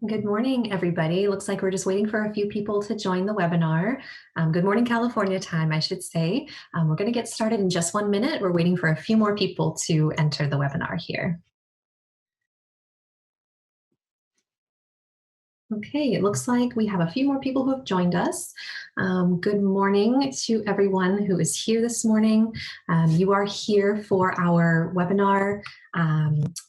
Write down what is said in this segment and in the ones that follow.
Good morning, everybody. Looks like we're just waiting for a few people to join the webinar. Good morning, California time, I should say. We're going to get started in just 1 minute. We're waiting for a few more people to enter the webinar here. Okay, it looks like we have a few more people who have joined us. Good morning to everyone who is here this morning. You are here for our webinar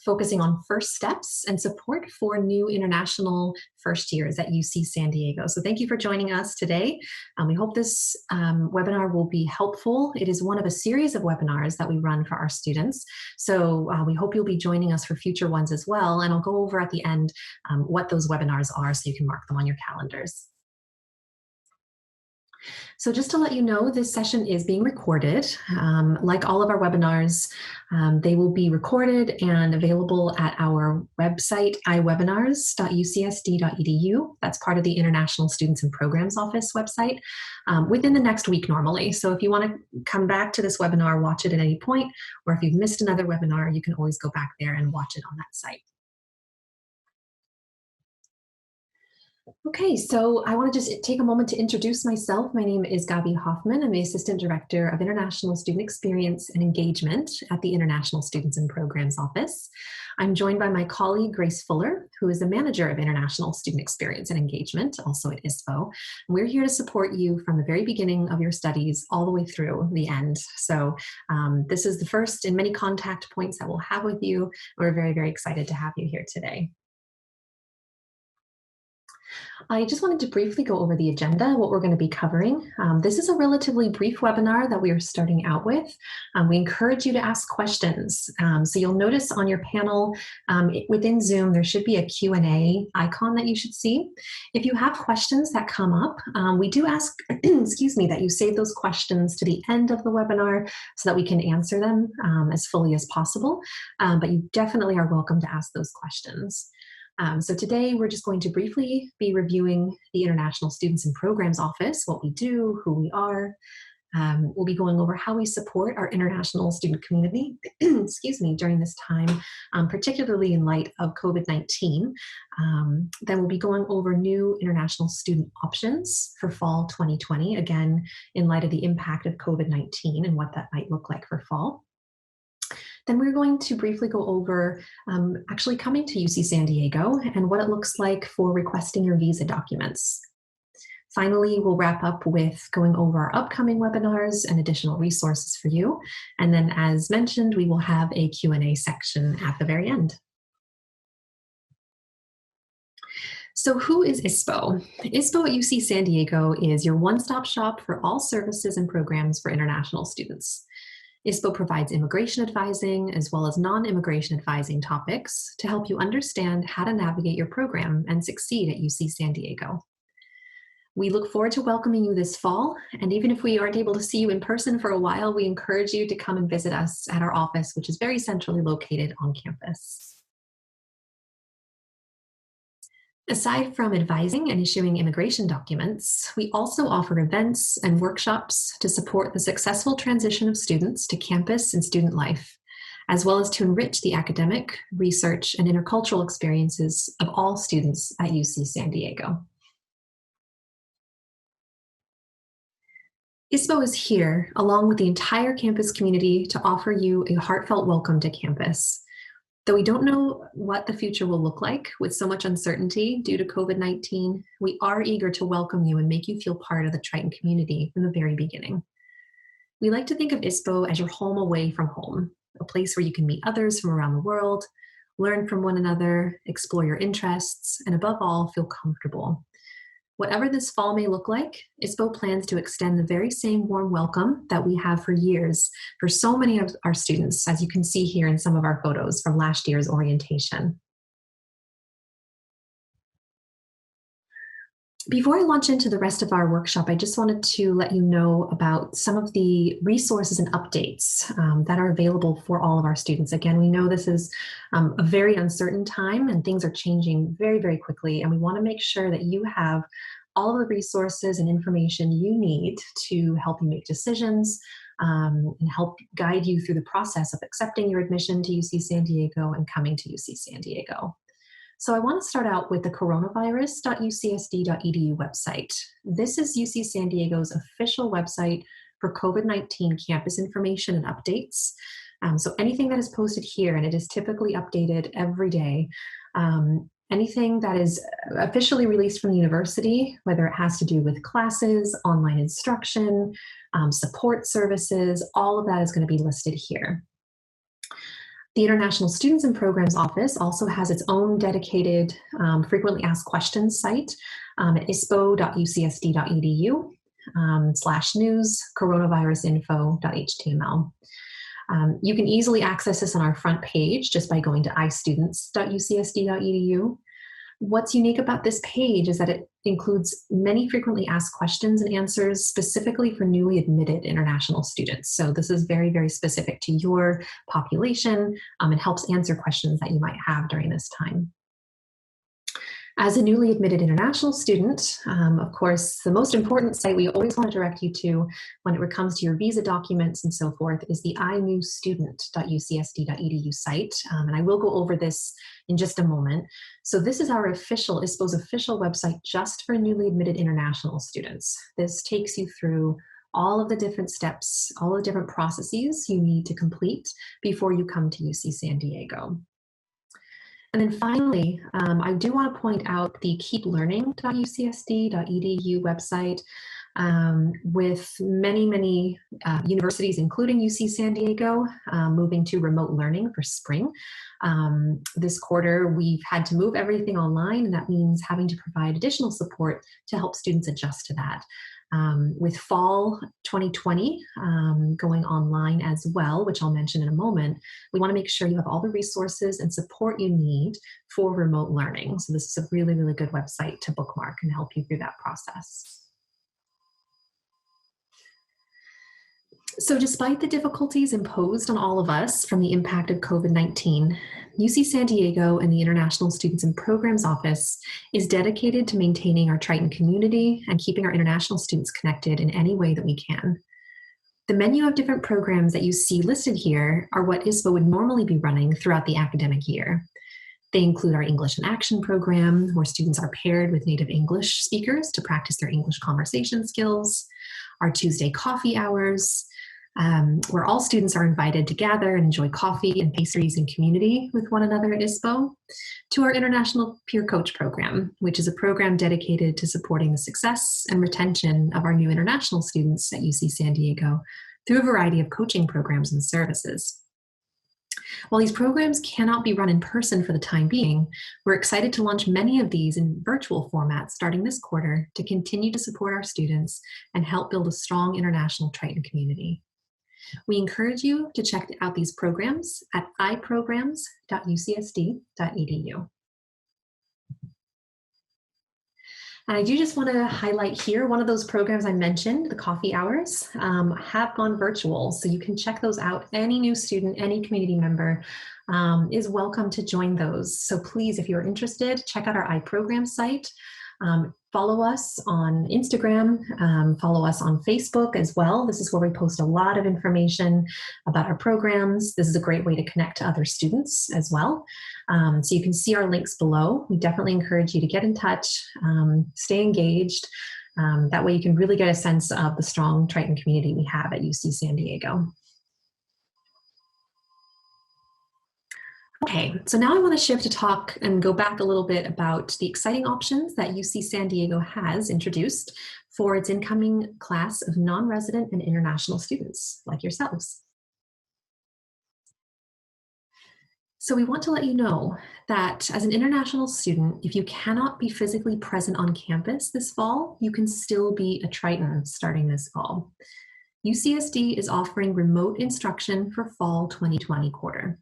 focusing on first steps and support for new international first years at UC San Diego. So thank you for joining us today. We hope this webinar will be helpful. It is one of a series of webinars that we run for our students. So we hope you'll be joining us for future ones as well. And I'll go over at the end what those webinars are so you can mark them on your calendars. So just to let you know, this session is being recorded. Like all of our webinars, they will be recorded and available at our website, iwebinars.ucsd.edu. That's part of the International Students and Programs Office website within the next week normally. So if you want to come back to this webinar, watch it at any point, or if you've missed another webinar, you can always go back there and watch it on that site. Okay, so I want to just take a moment to introduce myself. My name is Gabi Hoffman. I'm the Assistant Director of International Student Experience and Engagement at the International Students and Programs Office. I'm joined by my colleague, Grace Fuller, who is the Manager of International Student Experience and Engagement, also at ISPO. We're here to support you from the very beginning of your studies all the way through the end. So this is the first in many contact points that we'll have with you. We're very, very excited to have you here today. I just wanted to briefly go over the agenda, what we're going to be covering. This is a relatively brief webinar that we are starting out with. We encourage you to ask questions. So you'll notice on your panel within Zoom, there should be a Q&A icon that you should see. If you have questions that come up, we do ask, excuse me, that you save those questions to the end of the webinar so that we can answer them as fully as possible. But you definitely are welcome to ask those questions. So today we're just going to briefly be reviewing the International Students and Programs Office, what we do, who we are. We'll be going over how we support our international student community, excuse me, during this time, particularly in light of COVID-19. Then we'll be going over new international student options for fall 2020, again, in light of the impact of COVID-19 and what that might look like for fall. Then we're going to briefly go over actually coming to UC San Diego and what it looks like for requesting your visa documents. Finally, we'll wrap up with going over our upcoming webinars and additional resources for you. And then, as mentioned, we will have a Q&A section at the very end. So who is ISPO? ISPO at UC San Diego is your one-stop shop for all services and programs for international students. ISPO provides immigration advising as well as non-immigration advising topics to help you understand how to navigate your program and succeed at UC San Diego. We look forward to welcoming you this fall, and even if we aren't able to see you in person for a while, we encourage you to come and visit us at our office, which is very centrally located on campus. Aside from advising and issuing immigration documents, we also offer events and workshops to support the successful transition of students to campus and student life, as well as to enrich the academic, research, and intercultural experiences of all students at UC San Diego. ISPO is here, along with the entire campus community, to offer you a heartfelt welcome to campus. Though we don't know what the future will look like with so much uncertainty due to COVID-19, we are eager to welcome you and make you feel part of the Triton community from the very beginning. We like to think of ISPO as your home away from home, a place where you can meet others from around the world, learn from one another, explore your interests, and above all, feel comfortable. Whatever this fall may look like, ISPO plans to extend the very same warm welcome that we have for years for so many of our students, as you can see here in some of our photos from last year's orientation. Before I launch into the rest of our workshop, I just wanted to let you know about some of the resources and updates that are available for all of our students. Again, we know this is a very uncertain time and things are changing very, very quickly, and we want to make sure that you have all of the resources and information you need to help you make decisions and help guide you through the process of accepting your admission to UC San Diego and coming to UC San Diego. So I want to start out with the coronavirus.ucsd.edu website. This is UC San Diego's official website for COVID-19 campus information and updates. So anything that is posted here, and it is typically updated every day, anything that is officially released from the university, whether it has to do with classes, online instruction, support services, all of that is going to be listed here. The International Students and Programs Office also has its own dedicated frequently asked questions site at ispo.ucsd.edu /news coronavirusinfo.html. You can easily access this on our front page just by going to istudents.ucsd.edu. What's unique about this page is that it includes many frequently asked questions and answers specifically for newly admitted international students. So this is very, very specific to your population and helps answer questions that you might have during this time. As a newly admitted international student, of course, the most important site we always want to direct you to when it comes to your visa documents and so forth is the inewstudent.ucsd.edu site. And I will go over this in just a moment. So this is our official, ISPO's official website just for newly admitted international students. This takes you through all of the different steps, all the different processes you need to complete before you come to UC San Diego. And then finally, I do want to point out the keeplearning.ucsd.edu website with many universities, including UC San Diego, moving to remote learning for spring. This quarter, we've had to move everything online, and that means having to provide additional support to help students adjust to that. With fall 2020 going online as well, which I'll mention in a moment, we want to make sure you have all the resources and support you need for remote learning. So this is a really, really good website to bookmark and help you through that process. So despite the difficulties imposed on all of us from the impact of COVID-19, UC San Diego and the International Students and Programs Office is dedicated to maintaining our Triton community and keeping our international students connected in any way that we can. The menu of different programs that you see listed here are what ISPO would normally be running throughout the academic year. They include our English in Action program, where students are paired with native English speakers to practice their English conversation skills, our Tuesday coffee hours, where all students are invited to gather and enjoy coffee and pastries in community with one another at ISPO, to our International Peer Coach program, which is a program dedicated to supporting the success and retention of our new international students at UC San Diego through a variety of coaching programs and services. While these programs cannot be run in person for the time being, we're excited to launch many of these in virtual formats starting this quarter to continue to support our students and help build a strong international Triton community. We encourage you to check out these programs at iprograms.ucsd.edu. And I do just want to highlight here, one of those programs I mentioned, the coffee hours, have gone virtual. So you can check those out. Any new student, any community member is welcome to join those. So please, if you're interested, check out our iProgram site. Follow us on Instagram, follow us on Facebook as well. This is where we post a lot of information about our programs. This is a great way to connect to other students as well. So you can see our links below. We definitely encourage you to get in touch, stay engaged. That way you can really get a sense of the strong Triton community we have at UC San Diego. Okay, so now I want to shift to talk and go back a little bit about the exciting options that UC San Diego has introduced for its incoming class of non-resident and international students like yourselves. So we want to let you know that as an international student, if you cannot be physically present on campus this fall, you can still be a Triton starting this fall. UCSD is offering remote instruction for fall 2020 quarter.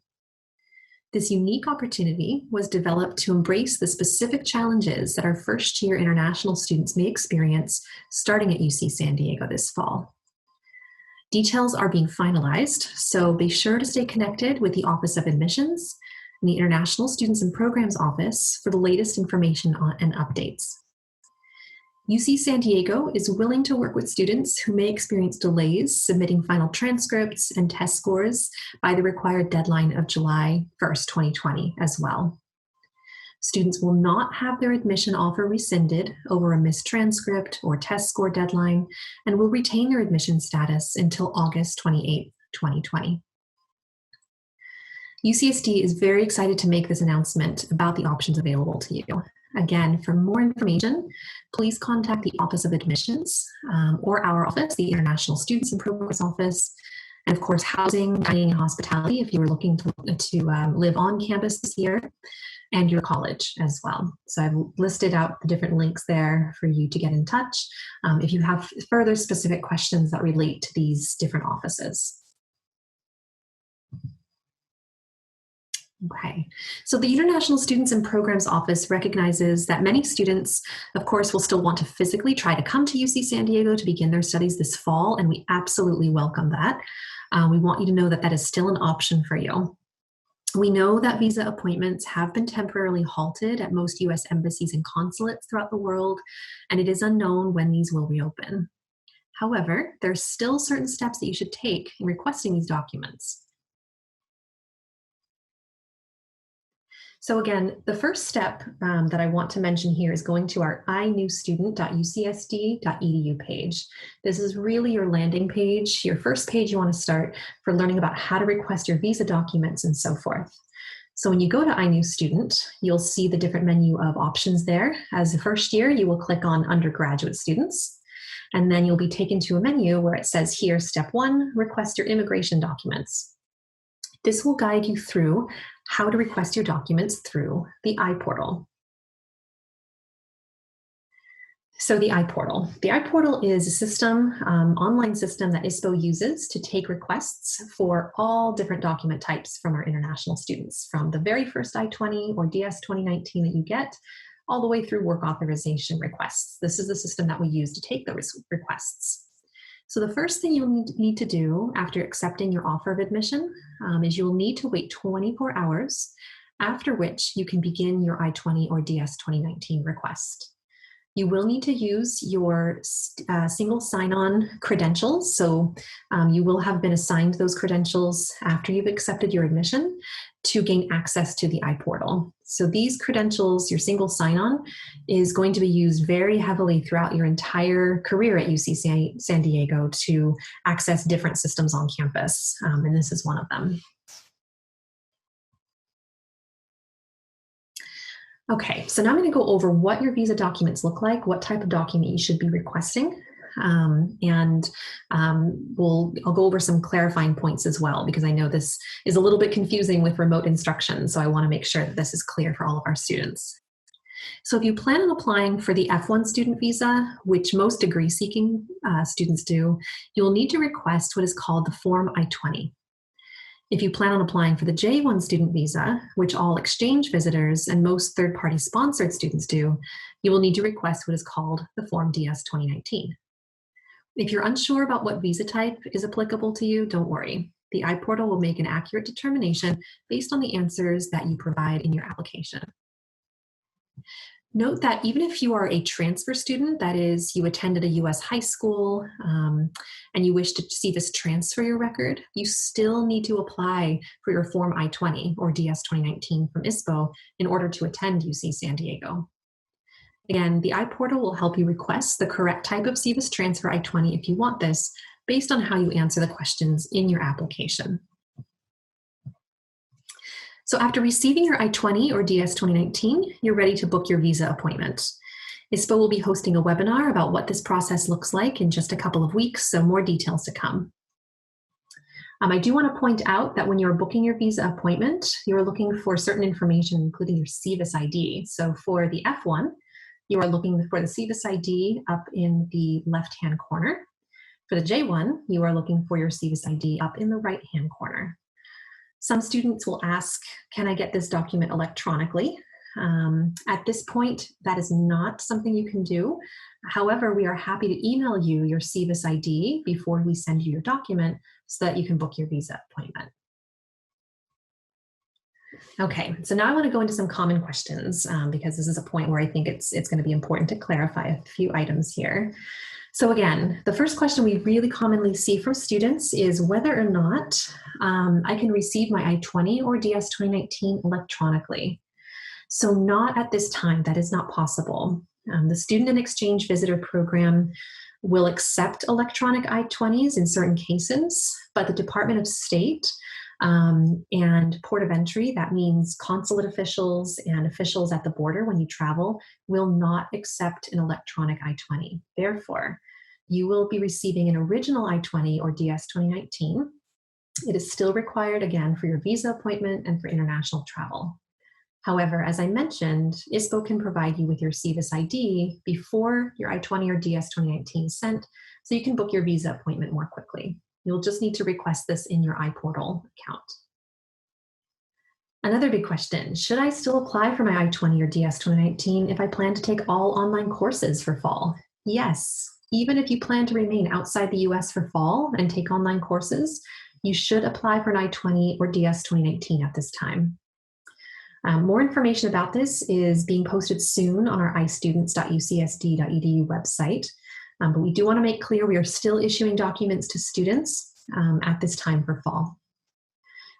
This unique opportunity was developed to embrace the specific challenges that our first-year international students may experience starting at UC San Diego this fall. Details are being finalized, so be sure to stay connected with the Office of Admissions and the International Students and Programs Office for the latest information and updates. UC San Diego is willing to work with students who may experience delays submitting final transcripts and test scores by the required deadline of July 1st, 2020 as well. Students will not have their admission offer rescinded over a missed transcript or test score deadline and will retain their admission status until August 28, 2020. UCSD is very excited to make this announcement about the options available to you. Again, for more information, please contact the Office of Admissions or our office, the International Students and Programs Office, and of course, housing, dining, and hospitality if you were looking to live on campus this year, and your college as well. So I've listed out the different links there for you to get in touch if you have further specific questions that relate to these different offices. Okay, so the International Students and Programs Office recognizes that many students, of course, will still want to physically try to come to UC San Diego to begin their studies this fall, and we absolutely welcome that. We want you to know that that is still an option for you. We know that visa appointments have been temporarily halted at most US embassies and consulates throughout the world, and it is unknown when these will reopen. However, there are still certain steps that you should take in requesting these documents. So again, the first step that I want to mention here is going to our inewstudent.ucsd.edu page. This is really your landing page, your first page you want to start for learning about how to request your visa documents and so forth. So when you go to iNewStudent, you'll see the different menu of options there. As the first year, you will click on undergraduate students, and then you'll be taken to a menu where it says here, step 1, request your immigration documents. This will guide you through how to request your documents through the iPortal. So the iPortal. The iPortal is a system, online system that ISPO uses to take requests for all different document types from our international students, from the very first I-20 or DS 2019 that you get, all the way through work authorization requests. This is the system that we use to take those requests. So the first thing you'll need to do after accepting your offer of admission is you'll need to wait 24 hours, after which you can begin your I-20 or DS 2019 request. You will need to use your single sign-on credentials. So you will have been assigned those credentials after you've accepted your admission to gain access to the iPortal. So these credentials, your single sign-on, is going to be used very heavily throughout your entire career at UC San Diego to access different systems on campus, and this is one of them. Okay, so now I'm going to go over what your visa documents look like, what type of document you should be requesting, and I'll go over some clarifying points as well, because I know this is a little bit confusing with remote instruction, so I want to make sure that this is clear for all of our students. So if you plan on applying for the F1 student visa, which most degree-seeking students do, you'll need to request what is called the Form I-20. If you plan on applying for the J1 student visa, which all exchange visitors and most third-party sponsored students do, you will need to request what is called the Form DS 2019. If you're unsure about what visa type is applicable to you, don't worry. The iPortal will make an accurate determination based on the answers that you provide in your application. Note that even if you are a transfer student, that is, you attended a US high school and you wish to see this transfer your record, you still need to apply for your Form I-20 or DS 2019 from ISPO in order to attend UC San Diego. Again, the iPortal will help you request the correct type of CVIS transfer I-20 if you want this, based on how you answer the questions in your application. So after receiving your I-20 or DS 2019, you're ready to book your visa appointment. ISPO will be hosting a webinar about what this process looks like in just a couple of weeks, so more details to come. I do want to point out that when you're booking your visa appointment, you're looking for certain information, including your CVIS ID. So for the F1, you are looking for the CVIS ID up in the left-hand corner. For the J1, you are looking for your CVIS ID up in the right-hand corner. Some students will ask, can I get this document electronically? At this point, that is not something you can do. However, we are happy to email you your CVIS ID before we send you your document so that you can book your visa appointment. Okay, so now I want to go into some common questions because this is a point where I think it's going to be important to clarify a few items here. So again, the first question we really commonly see from students is whether or not I can receive my I-20 or DS 2019 electronically. So not at this time, that is not possible. The Student and Exchange Visitor Program will accept electronic I-20s in certain cases, but the Department of State and Port of Entry, that means consulate officials and officials at the border when you travel, will not accept an electronic I-20. Therefore, you will be receiving an original I-20 or DS 2019. It is still required, again, for your visa appointment and for international travel. However, as I mentioned, ISPO can provide you with your CVIS ID before your I-20 or DS 2019 is sent, so you can book your visa appointment more quickly. You'll just need to request this in your iPortal account. Another big question, should I still apply for my I-20 or DS 2019 if I plan to take all online courses for fall? Yes, even if you plan to remain outside the US for fall and take online courses, you should apply for an I-20 or DS 2019 at this time. More information about this is being posted soon on our istudents.ucsd.edu website, but we do want to make clear we are still issuing documents to students at this time for fall.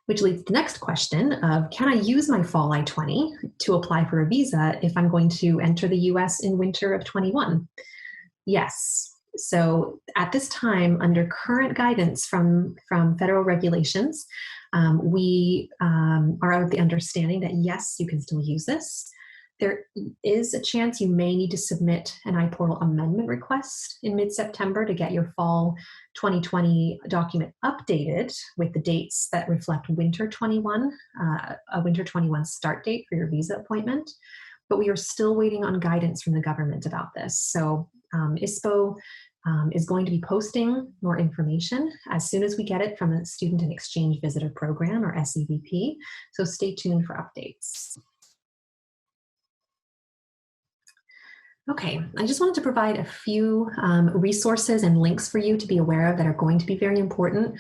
Which leads to the next question of, can I use my fall I-20 to apply for a visa if I'm going to enter the US in winter of 21? Yes. So at this time, under current guidance from federal regulations, we are of the understanding that yes, you can still use this. There is a chance you may need to submit an iPortal amendment request in mid-September to get your fall 2020 document updated with the dates that reflect winter 21, a winter 21 start date for your visa appointment. But we are still waiting on guidance from the government about this. So ISPO is going to be posting more information as soon as we get it from the Student and Exchange Visitor Program, or SEVP, so stay tuned for updates. Okay, I just wanted to provide a few resources and links for you to be aware of that are going to be very important.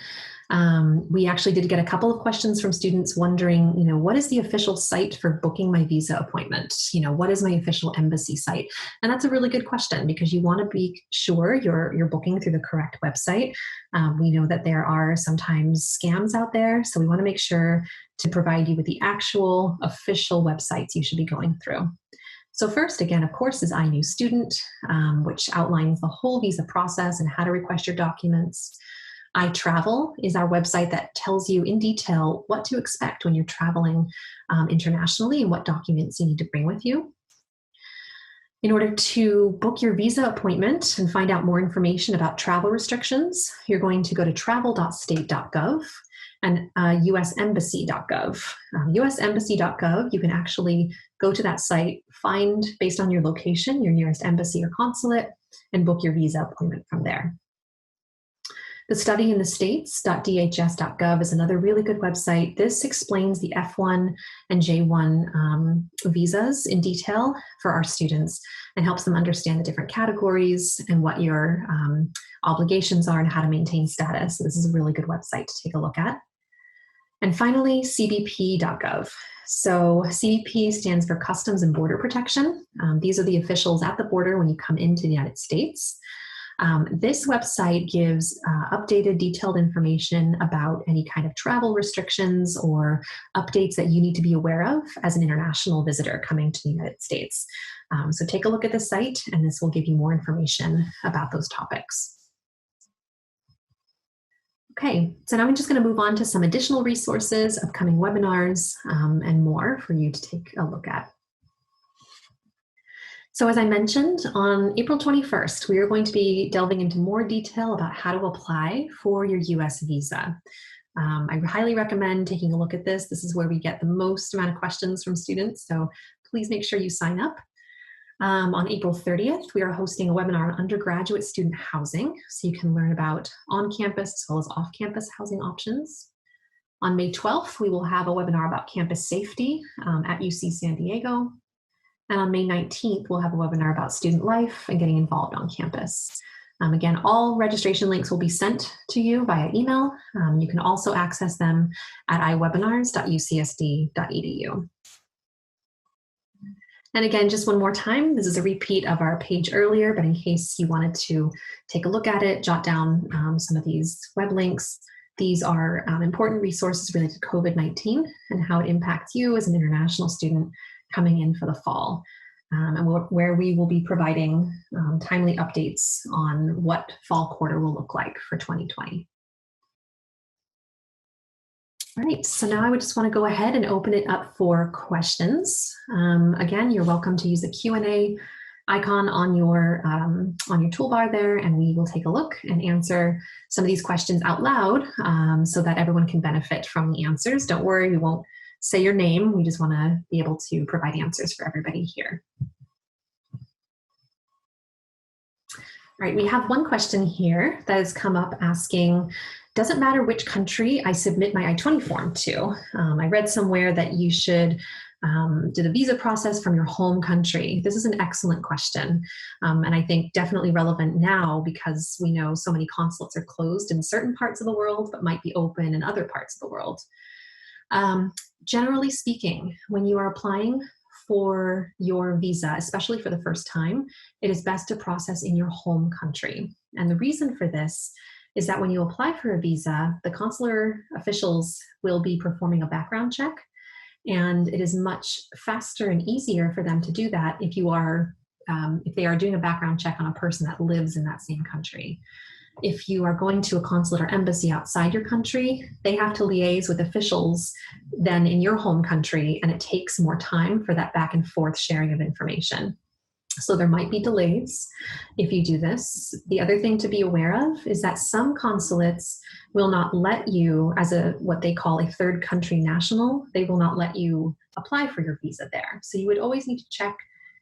We actually did get a couple of questions from students wondering, what is the official site for booking my visa appointment? What is my official embassy site? And that's a really good question because you want to be sure you're booking through the correct website. We know that there are sometimes scams out there, so we want to make sure to provide you with the actual official websites you should be going through. So first, again, of course, is iNewStudent, which outlines the whole visa process and how to request your documents. iTravel is our website that tells you in detail what to expect when you're traveling internationally and what documents you need to bring with you. In order to book your visa appointment and find out more information about travel restrictions, you're going to go to travel.state.gov and usembassy.gov. usembassy.gov, you can actually go to that site, find, based on your location, your nearest embassy or consulate, and book your visa appointment from there. The Study in the States.dhs.gov is another really good website. This explains the F1 and J1 visas in detail for our students and helps them understand the different categories and what your obligations are and how to maintain status. So this is a really good website to take a look at. And finally, cbp.gov. So CBP stands for Customs and Border Protection. These are the officials at the border when you come into the United States. This website gives updated, detailed information about any kind of travel restrictions or updates that you need to be aware of as an international visitor coming to the United States. So take a look at the site, and this will give you more information about those topics. Okay, so now I'm just going to move on to some additional resources, upcoming webinars, and more for you to take a look at. So as I mentioned, on April 21st, we are going to be delving into more detail about how to apply for your US visa. I highly recommend taking a look at this. This is where we get the most amount of questions from students, so please make sure you sign up. On April 30th, we are hosting a webinar on undergraduate student housing, so you can learn about on-campus as well as off-campus housing options. On May 12th, we will have a webinar about campus safety at UC San Diego. And on May 19th, we'll have a webinar about student life and getting involved on campus. Again, all registration links will be sent to you via email. You can also access them at iwebinars.ucsd.edu. And again, just one more time, this is a repeat of our page earlier, but in case you wanted to take a look at it, jot down some of these web links. These are important resources related to COVID-19 and how it impacts you as an international student coming in for the fall, and where we will be providing timely updates on what fall quarter will look like for 2020. All right, so now I would just want to go ahead and open it up for questions. Again, you're welcome to use the Q&A icon on your toolbar there, and we will take a look and answer some of these questions out loud so that everyone can benefit from the answers. Don't worry, we won't say your name. We just want to be able to provide answers for everybody here. All right, we have one question here that has come up asking, does it matter which country I submit my I-20 form to? I read somewhere that you should do the visa process from your home country. This is an excellent question, and I think definitely relevant now because we know so many consulates are closed in certain parts of the world but might be open in other parts of the world. Generally speaking, when you are applying for your visa, especially for the first time, it is best to process in your home country. And the reason for this is that when you apply for a visa, the consular officials will be performing a background check, and it is much faster and easier for them to do that if they are doing a background check on a person that lives in that same country. If you are going to a consulate or embassy outside your country, they have to liaise with officials then in your home country, and it takes more time for that back and forth sharing of information. So there might be delays if you do this. The other thing to be aware of is that some consulates will not let you, as what they call a third country national, they will not let you apply for your visa there. So you would always need to check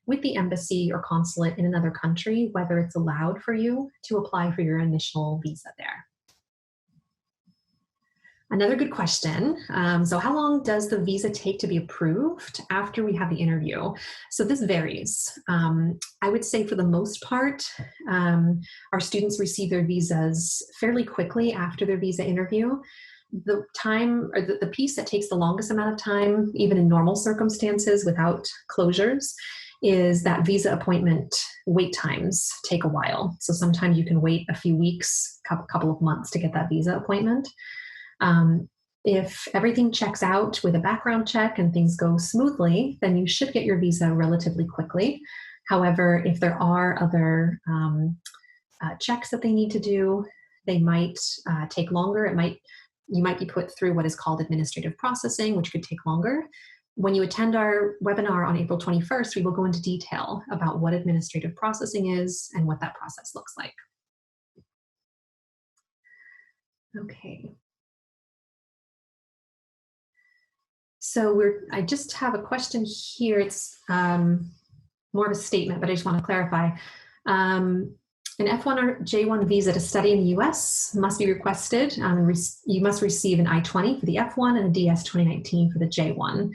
with the embassy or consulate in another country whether it's allowed for you to apply for your initial visa there. Another good question. So how long does the visa take to be approved after we have the interview? So this varies. I would say for the most part, our students receive their visas fairly quickly after their visa interview. The time, or the piece that takes the longest amount of time, even in normal circumstances without closures, is that visa appointment wait times take a while. So sometimes you can wait a few weeks, couple of months to get that visa appointment. If everything checks out with a background check and things go smoothly, then you should get your visa relatively quickly. However, if there are other checks that they need to do, they might take longer. You might be put through what is called administrative processing, which could take longer. When you attend our webinar on April 21st, we will go into detail about what administrative processing is and what that process looks like. Okay. So I just have a question here. It's more of a statement, but I just want to clarify. An F1 or J1 visa to study in the US must be requested. You must receive an I-20 for the F1 and a DS 2019 for the J1.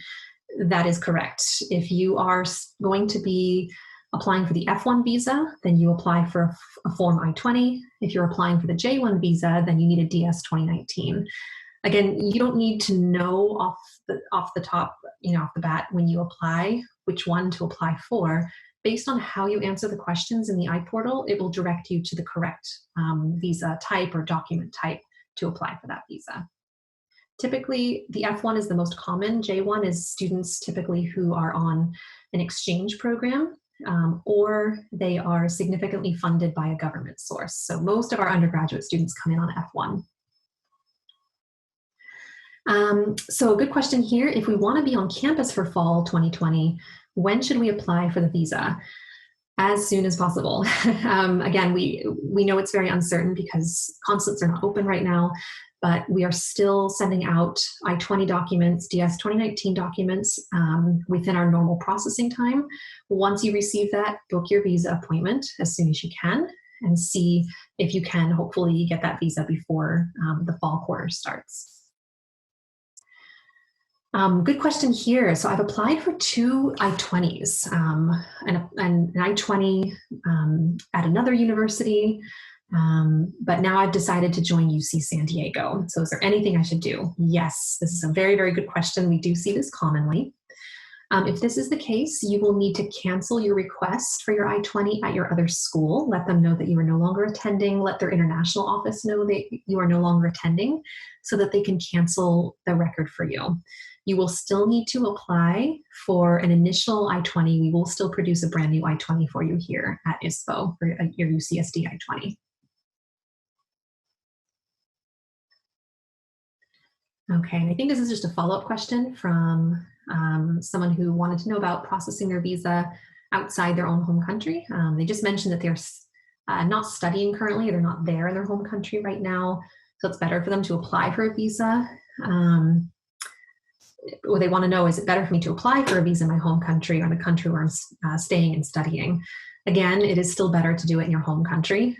That is correct. If you are going to be applying for the F1 visa, then you apply for a form I-20. If you're applying for the J1 visa, then you need a DS 2019. Again, you don't need to know off the top, off the bat when you apply which one to apply for. Based on how you answer the questions in the iPortal, it will direct you to the correct visa type or document type to apply for that visa. Typically, the F1 is the most common. J1 is students typically who are on an exchange program or they are significantly funded by a government source. So most of our undergraduate students come in on F1. So a good question here, if we want to be on campus for fall 2020, when should we apply for the visa? As soon as possible. Again, we know it's very uncertain because consulates are not open right now, but we are still sending out I-20 documents, DS 2019 documents within our normal processing time. Once you receive that, book your visa appointment as soon as you can and see if you can hopefully get that visa before the fall quarter starts. Good question here. So I've applied for 2 I-20s, an I-20 at another university, but now I've decided to join UC San Diego. So is there anything I should do? Yes, this is a very, very good question. We do see this commonly. If this is the case, you will need to cancel your request for your I-20 at your other school. Let them know that you are no longer attending. Let their international office know that you are no longer attending so that they can cancel the record for you. You will still need to apply for an initial I-20. We will still produce a brand new I-20 for you here at ISPO for your UCSD I-20. Okay, and I think this is just a follow-up question from someone who wanted to know about processing their visa outside their own home country. They just mentioned that they're not studying currently, they're not there in their home country right now, so it's better for them to apply for a visa. What they want to know, is it better for me to apply for a visa in my home country or the country where I'm staying and studying? Again, it is still better to do it in your home country.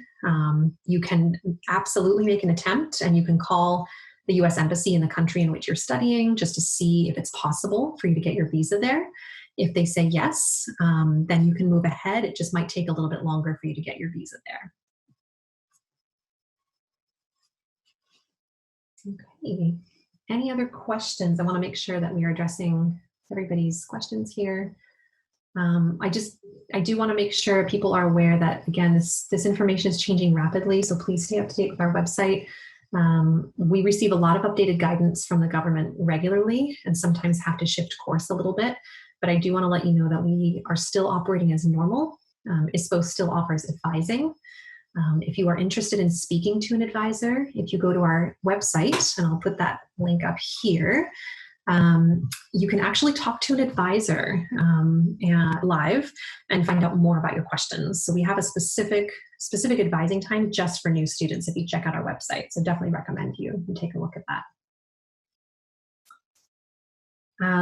You can absolutely make an attempt, and you can call the US Embassy in the country in which you're studying just to see if it's possible for you to get your visa there. If they say yes, then you can move ahead. It just might take a little bit longer for you to get your visa there. Okay. Any other questions? I want to make sure that we are addressing everybody's questions here. I do want to make sure people are aware that, again, this information is changing rapidly, so please stay up to date with our website. We receive a lot of updated guidance from the government regularly and sometimes have to shift course a little bit, but I do want to let you know that we are still operating as normal. ISPO still offers advising. If you are interested in speaking to an advisor, if you go to our website, and I'll put that link up here, you can actually talk to an advisor live and find out more about your questions. So we have a specific advising time just for new students if you check out our website. So definitely recommend you take a look at that.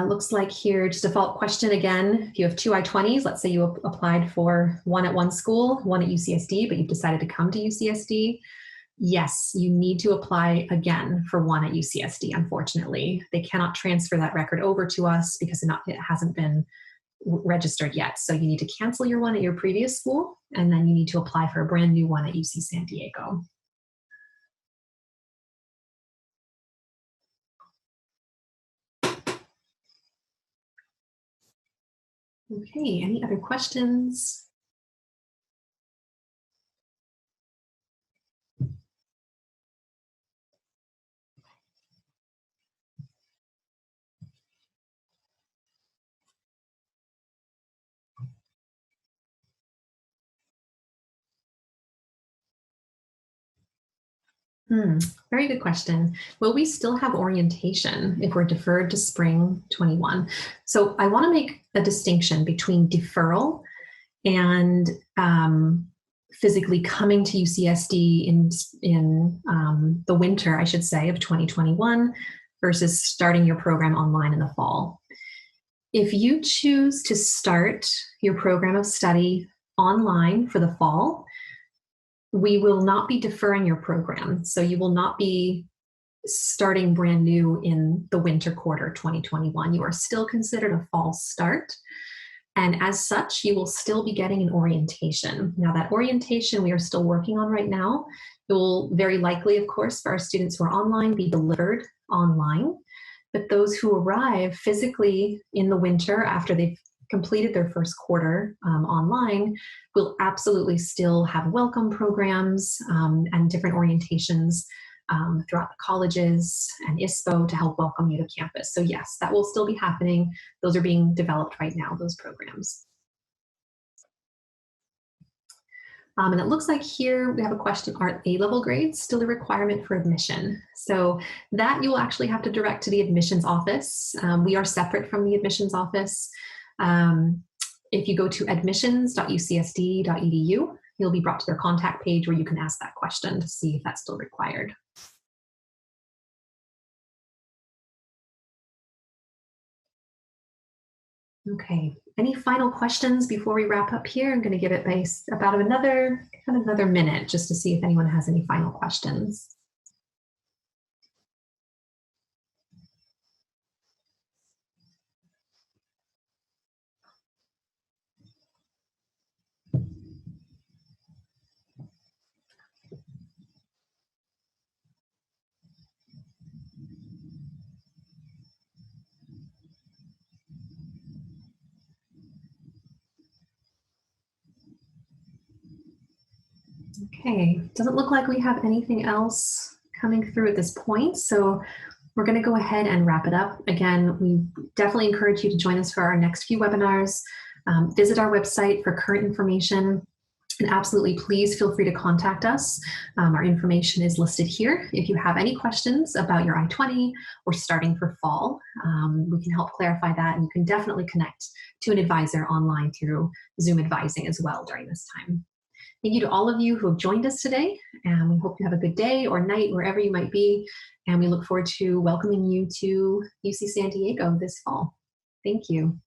Looks like here, just a follow-up question again. If you have two I-20s, let's say you applied for one at one school, one at UCSD, but you've decided to come to UCSD. Yes, you need to apply again for one at UCSD, unfortunately. They cannot transfer that record over to us because it hasn't been registered yet. So you need to cancel your one at your previous school, and then you need to apply for a brand new one at UC San Diego. Okay, any other questions? Very good question. Will we still have orientation if we're deferred to spring 21? So I want to make a distinction between deferral and physically coming to UCSD in the winter, I should say, of 2021 versus starting your program online in the fall. If you choose to start your program of study online for the fall, we will not be deferring your program. So you will not be starting brand new in the winter quarter 2021. You are still considered a fall start. And as such, you will still be getting an orientation. Now, that orientation we are still working on right now. It will very likely, of course, for our students who are online, be delivered online. But those who arrive physically in the winter after they've completed their first quarter online will absolutely still have welcome programs and different orientations throughout the colleges and ISPO to help welcome you to campus. So yes, that will still be happening. Those are being developed right now, those programs. And it looks like here we have a question, are A-level grades still a requirement for admission? So that you will actually have to direct to the admissions office. We are separate from the admissions office. If you go to admissions.ucsd.edu, you'll be brought to their contact page where you can ask that question to see if that's still required. Okay, any final questions before we wrap up here? I'm going to give it about another minute just to see if anyone has any final questions. Okay, doesn't look like we have anything else coming through at this point, so we're going to go ahead and wrap it up. Again, we definitely encourage you to join us for our next few webinars. Visit our website for current information. And absolutely, please feel free to contact us. Our information is listed here. If you have any questions about your I-20 or starting for fall, we can help clarify that, and you can definitely connect to an advisor online through Zoom advising as well during this time. Thank you to all of you who have joined us today, and we hope you have a good day or night wherever you might be, and we look forward to welcoming you to UC San Diego this fall. Thank you.